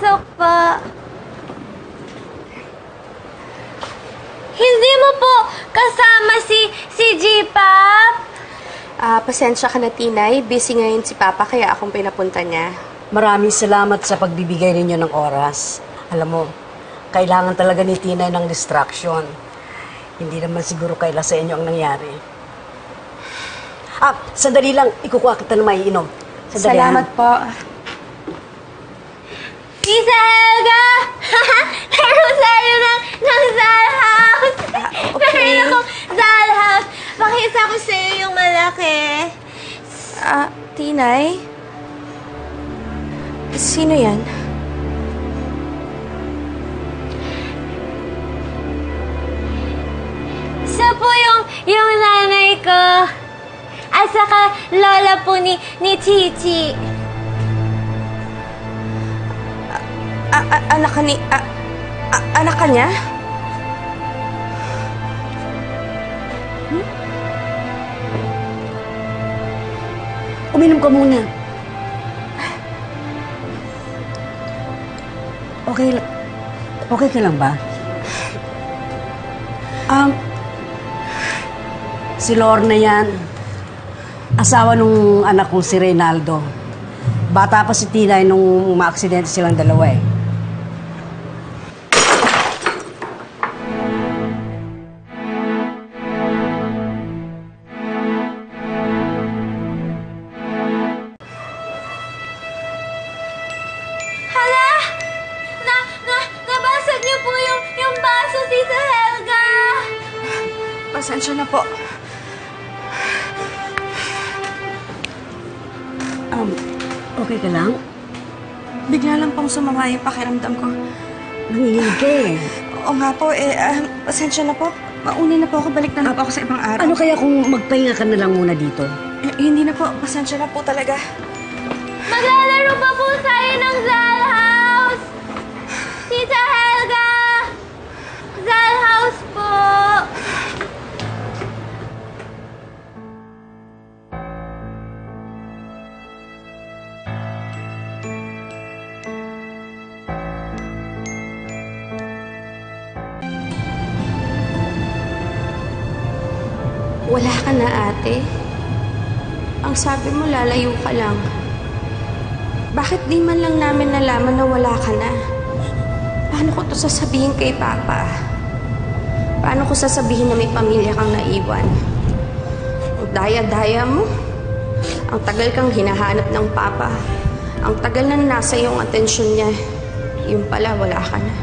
Pasok po. Hindi mo po kasama si G-Pop? Pasensya ka na, Tinay. Busy ngayon si Papa, kaya akong pinapunta niya. Maraming salamat sa pagbibigay ninyo ng oras. Alam mo, kailangan talaga ni Tinay ng distraction. Hindi naman siguro kaila sa inyo ang nangyari. Sandali lang. Ikukuha kita na maiinom. Salamat po. Tita Helga! Laro tayo ng Zal House! Okay. Meron akong Zal House. Pakita ko sa'yo yung malaki. Tinay? Sino yan? Siya po yung nanay ko. At saka lola po ni Chichi. Anak ka niya? Uminom ka muna. Okay ka lang ba? Si Lorna yan. Asawa nung anak kong si Reynaldo. Bata pa si Tinay nung maaksidente silang dalawa eh. Hala! Nabasag niyo po yung baso, Tita Helga! Pasensya na po. Okay ka lang? Bigla lang pong sumama yung pakiramdam ko. Nanginginig ka eh. Oo nga po, pasensya na po. Mauna na po ako, balik na lang po ako sa ibang araw. Ano kaya kung magpahinga ka na lang muna dito? Hindi na po, pasensya na po talaga. Maglalaro pa po tayo ng Zal House! Tita Helga! Zal House po! Wala ka na, ate. Ang sabi mo, lalayo ka lang. Bakit di man lang namin nalaman na wala ka na? Paano ko to sasabihin kay Papa? Paano ko sasabihin na may pamilya kang naiwan? Ang daya-daya mo. Ang tagal kang hinahanap ng Papa. Ang tagal na nasa iyong atensyon niya. Yung pala, wala ka na.